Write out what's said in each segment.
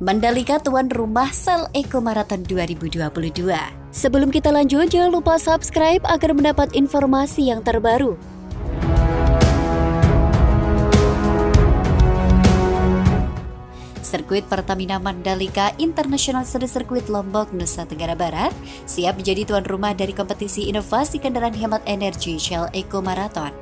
Mandalika tuan rumah Sel Eco Marathon 2022. Sebelum kita lanjut, jangan lupa subscribe agar mendapat informasi yang terbaru. Sirkuit Pertamina Mandalika International Circuit Lombok, Nusa Tenggara Barat siap menjadi tuan rumah dari kompetisi inovasi kendaraan hemat energi Shell Eco Marathon.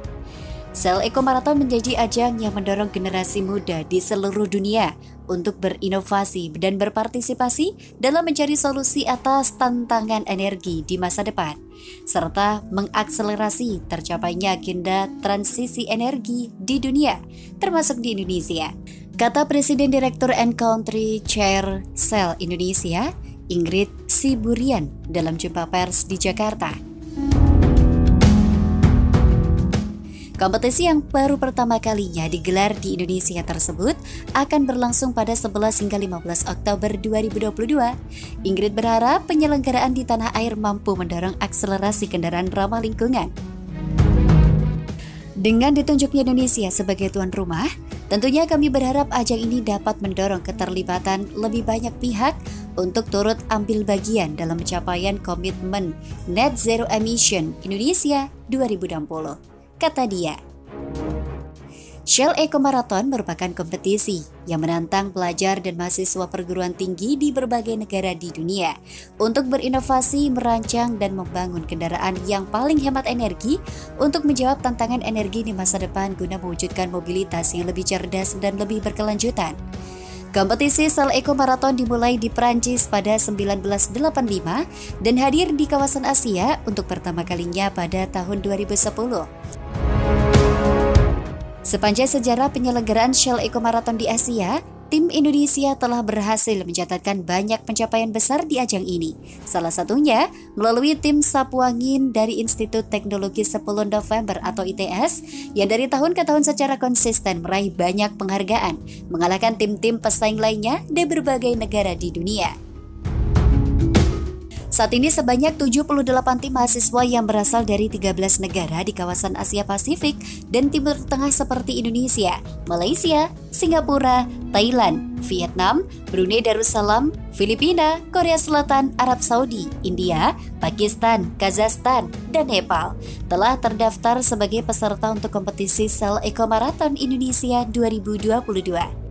Shell Eco Marathon menjadi ajang yang mendorong generasi muda di seluruh dunia untuk berinovasi dan berpartisipasi dalam mencari solusi atas tantangan energi di masa depan, serta mengakselerasi tercapainya agenda transisi energi di dunia, termasuk di Indonesia. Kata Presiden Direktur and Country Chair Shell Indonesia, Ingrid Siburian, dalam jumpa pers di Jakarta. Kompetisi yang baru pertama kalinya digelar di Indonesia tersebut akan berlangsung pada 11 hingga 15 Oktober 2022. Ingrid berharap penyelenggaraan di tanah air mampu mendorong akselerasi kendaraan ramah lingkungan. Dengan ditunjuknya Indonesia sebagai tuan rumah, tentunya kami berharap ajang ini dapat mendorong keterlibatan lebih banyak pihak untuk turut ambil bagian dalam pencapaian komitmen Net Zero Emission Indonesia 2060. Kata dia, Shell Eco Marathon merupakan kompetisi yang menantang pelajar dan mahasiswa perguruan tinggi di berbagai negara di dunia untuk berinovasi, merancang, dan membangun kendaraan yang paling hemat energi untuk menjawab tantangan energi di masa depan guna mewujudkan mobilitas yang lebih cerdas dan lebih berkelanjutan. Kompetisi Shell Eco Marathon dimulai di Prancis pada 1985 dan hadir di kawasan Asia untuk pertama kalinya pada tahun 2010. Sepanjang sejarah penyelenggaraan Shell Eco Marathon di Asia, tim Indonesia telah berhasil mencatatkan banyak pencapaian besar di ajang ini. Salah satunya melalui tim sapu angin dari Institut Teknologi 10 November atau ITS yang dari tahun ke tahun secara konsisten meraih banyak penghargaan, mengalahkan tim-tim pesaing lainnya di berbagai negara di dunia. Saat ini sebanyak 78 tim mahasiswa yang berasal dari 13 negara di kawasan Asia Pasifik dan Timur Tengah seperti Indonesia, Malaysia, Singapura, Thailand, Vietnam, Brunei Darussalam, Filipina, Korea Selatan, Arab Saudi, India, Pakistan, Kazakhstan, dan Nepal telah terdaftar sebagai peserta untuk kompetisi Shell Eco Marathon Indonesia 2022.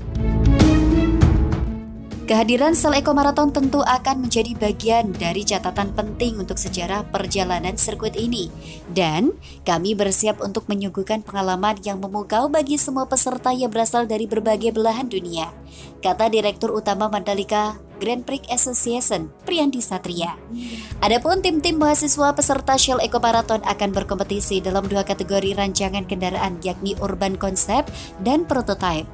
Kehadiran Shell Eco Marathon tentu akan menjadi bagian dari catatan penting untuk sejarah perjalanan sirkuit ini. Dan kami bersiap untuk menyuguhkan pengalaman yang memukau bagi semua peserta yang berasal dari berbagai belahan dunia, kata Direktur Utama Mandalika Grand Prix Association, Priyandi Satria. Adapun tim-tim mahasiswa peserta Shell Eco Marathon akan berkompetisi dalam dua kategori rancangan kendaraan, yakni Urban Concept dan Prototype.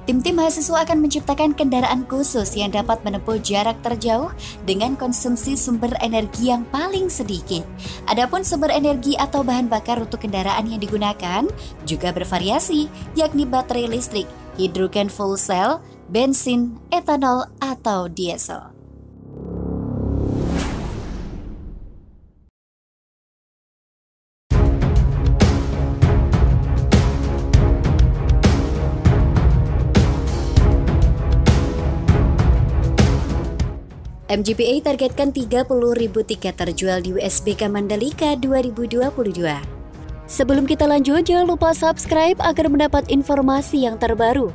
Tim-tim mahasiswa akan menciptakan kendaraan khusus yang dapat menempuh jarak terjauh dengan konsumsi sumber energi yang paling sedikit. Adapun sumber energi atau bahan bakar untuk kendaraan yang digunakan juga bervariasi, yakni baterai listrik, hidrogen fuel cell, bensin, etanol, atau diesel. MGPA targetkan 30.000 tiket terjual di WSBK Mandalika 2022. Sebelum kita lanjut, jangan lupa subscribe agar mendapat informasi yang terbaru.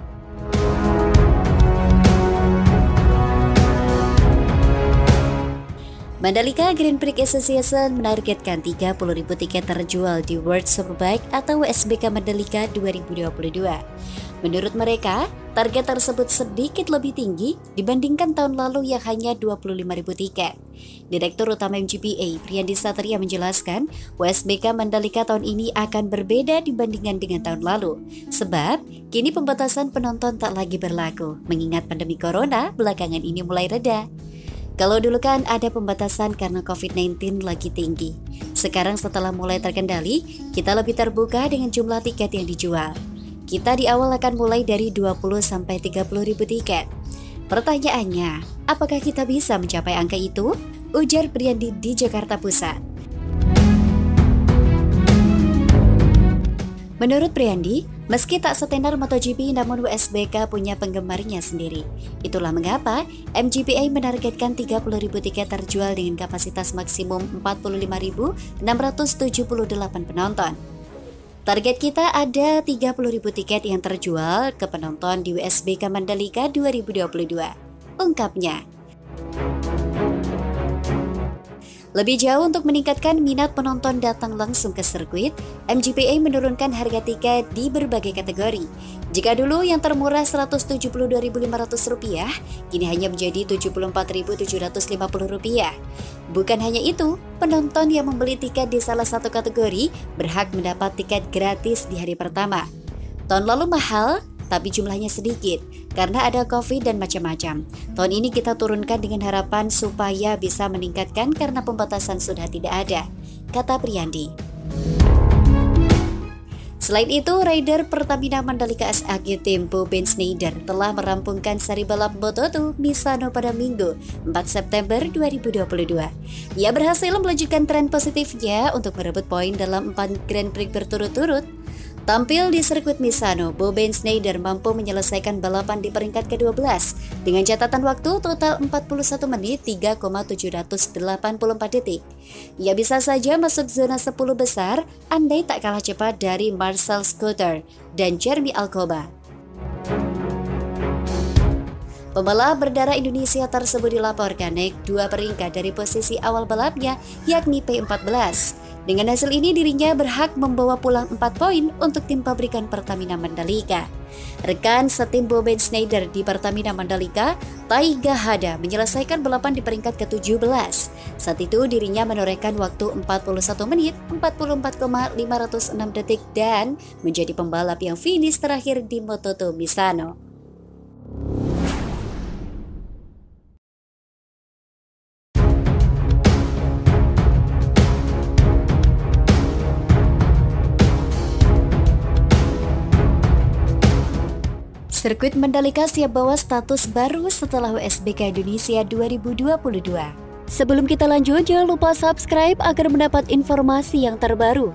Mandalika Grand Prix Association menargetkan 30.000 tiket terjual di World Superbike atau WSBK Mandalika 2022. Menurut mereka, target tersebut sedikit lebih tinggi dibandingkan tahun lalu yang hanya 25.000 tiket. Direktur Utama MGPA, Priyandi Satria menjelaskan, WSBK Mandalika tahun ini akan berbeda dibandingkan dengan tahun lalu. Sebab, kini pembatasan penonton tak lagi berlaku, mengingat pandemi corona belakangan ini mulai reda. Kalau dulu kan ada pembatasan karena COVID-19 lagi tinggi. Sekarang setelah mulai terkendali, kita lebih terbuka dengan jumlah tiket yang dijual. Kita di awal akan mulai dari 20-30.000 tiket. Pertanyaannya, apakah kita bisa mencapai angka itu? Ujar Priyandi di Jakarta Pusat. Menurut Priyandi, Meski tak setenar MotoGP, namun WSBK punya penggemarnya sendiri. Itulah mengapa MGPA menargetkan 30.000 tiket terjual dengan kapasitas maksimum 45.678 penonton. Target kita ada 30.000 tiket yang terjual ke penonton di WSBK Mandalika 2022, ungkapnya. Lebih jauh untuk meningkatkan minat penonton datang langsung ke sirkuit, MGPA menurunkan harga tiket di berbagai kategori. Jika dulu yang termurah Rp172.500, kini hanya menjadi Rp74.750. Bukan hanya itu, penonton yang membeli tiket di salah satu kategori berhak mendapat tiket gratis di hari pertama. Tahun lalu mahal, tapi jumlahnya sedikit karena ada COVID dan macam-macam. Tahun ini kita turunkan dengan harapan supaya bisa meningkatkan karena pembatasan sudah tidak ada, kata Priyandi. Selain itu, rider Pertamina Mandalika SAG Team Ben Schneider telah merampungkan seri balap Moto2 Misano pada Minggu 4 September 2022. Ia berhasil melanjutkan tren positifnya untuk merebut poin dalam 4 Grand Prix berturut-turut. Tampil di sirkuit Misano, Ben Schneider mampu menyelesaikan balapan di peringkat ke-12 dengan catatan waktu total 41 menit 3,784 detik. Ia bisa saja masuk zona 10 besar andai tak kalah cepat dari Marcel Scooter dan Jeremy Alcoba. Pembalap berdarah Indonesia tersebut dilaporkan naik 2 peringkat dari posisi awal balapnya, yakni P14. Dengan hasil ini dirinya berhak membawa pulang 4 poin untuk tim pabrikan Pertamina Mandalika. Rekan setim Ben Schneider di Pertamina Mandalika, Taiga Hada, menyelesaikan balapan di peringkat ke-17. Saat itu dirinya menorehkan waktu 41 menit 44,506 detik dan menjadi pembalap yang finish terakhir di Moto2 Misano. Sirkuit Mandalika siap bawa status baru setelah WSBK Indonesia 2022. Sebelum kita lanjut, jangan lupa subscribe agar mendapat informasi yang terbaru.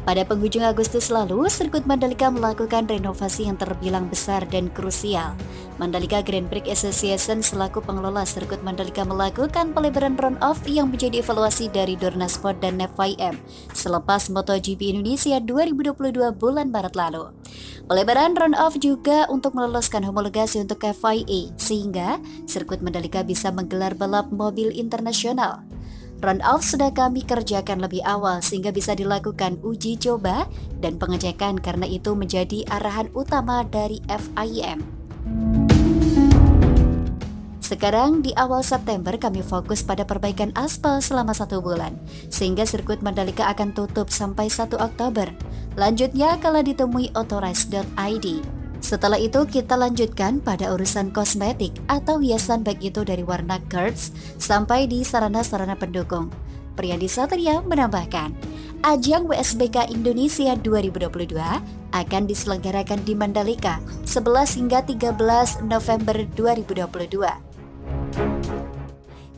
Pada penghujung Agustus lalu, sirkuit Mandalika melakukan renovasi yang terbilang besar dan krusial. Mandalika Grand Prix Association selaku pengelola sirkuit Mandalika melakukan pelebaran run-off yang menjadi evaluasi dari Dorna Sport dan FIM selepas MotoGP Indonesia 2022 bulan Maret lalu. Pelebaran run-off juga untuk meloloskan homologasi untuk FIA sehingga sirkuit Mandalika bisa menggelar balap mobil internasional. Run-off sudah kami kerjakan lebih awal sehingga bisa dilakukan uji coba dan pengecekan karena itu menjadi arahan utama dari FIM. Sekarang di awal September kami fokus pada perbaikan aspal selama 1 bulan sehingga sirkuit Mandalika akan tutup sampai 1 Oktober. Lanjutnya kala ditemui authorize.id. Setelah itu kita lanjutkan pada urusan kosmetik atau hiasan baik itu dari warna karts sampai di sarana-sarana pendukung. Priyandi Satria menambahkan, ajang WSBK Indonesia 2022 akan diselenggarakan di Mandalika 11 hingga 13 November 2022.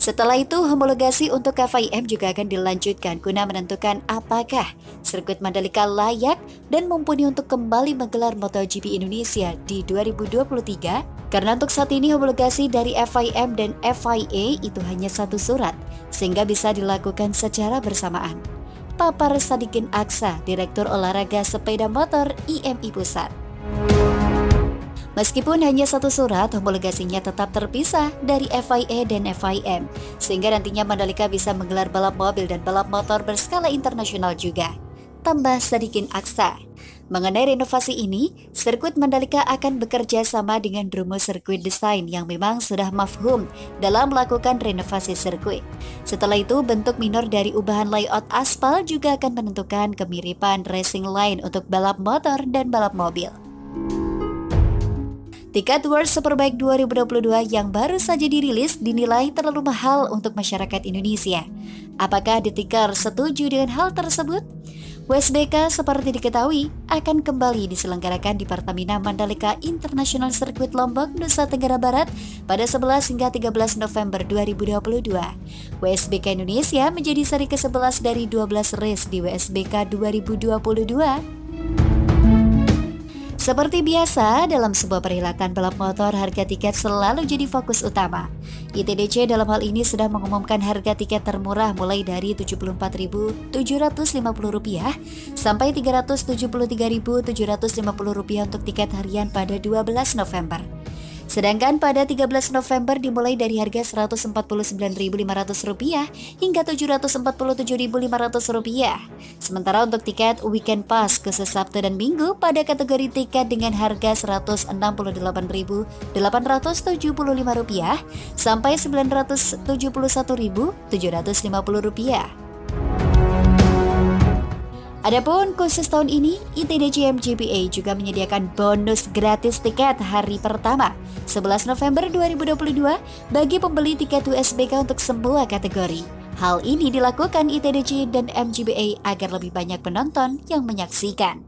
Setelah itu, homologasi untuk FIM juga akan dilanjutkan guna menentukan apakah sirkuit Mandalika layak dan mumpuni untuk kembali menggelar MotoGP Indonesia di 2023. Karena untuk saat ini homologasi dari FIM dan FIA itu hanya 1 surat, sehingga bisa dilakukan secara bersamaan. Papar Sadikin Aksa, Direktur Olahraga Sepeda Motor IMI Pusat. Meskipun hanya 1 surat, homologasinya tetap terpisah dari FIA dan FIM, sehingga nantinya Mandalika bisa menggelar balap mobil dan balap motor berskala internasional juga. Tambah Sadikin Aksa. Mengenai renovasi ini, sirkuit Mandalika akan bekerja sama dengan Rumus Sirkuit Design yang memang sudah mafhum dalam melakukan renovasi sirkuit. Setelah itu, bentuk minor dari ubahan layout aspal juga akan menentukan kemiripan racing line untuk balap motor dan balap mobil. Tiket World Superbike 2022 yang baru saja dirilis dinilai terlalu mahal untuk masyarakat Indonesia. Apakah The Ticker setuju dengan hal tersebut? WSBK seperti diketahui akan kembali diselenggarakan di Pertamina Mandalika International Circuit Lombok, Nusa Tenggara Barat pada 11 hingga 13 November 2022. WSBK Indonesia menjadi seri ke-11 dari 12 race di WSBK 2022. Seperti biasa, dalam sebuah perhelatan balap motor, harga tiket selalu jadi fokus utama. ITDC dalam hal ini sudah mengumumkan harga tiket termurah mulai dari Rp74.750 sampai Rp373.750 untuk tiket harian pada 12 November. Sedangkan pada 13 November dimulai dari harga Rp149.500 hingga Rp747.500. Sementara untuk tiket Weekend Pass khusus Sabtu dan Minggu pada kategori tiket dengan harga Rp168.875 sampai Rp971.750. Adapun khusus tahun ini, ITDC MGPA juga menyediakan bonus gratis tiket hari pertama 11 November 2022 bagi pembeli tiket WSBK untuk semua kategori. Hal ini dilakukan ITDC dan MGPA agar lebih banyak penonton yang menyaksikan.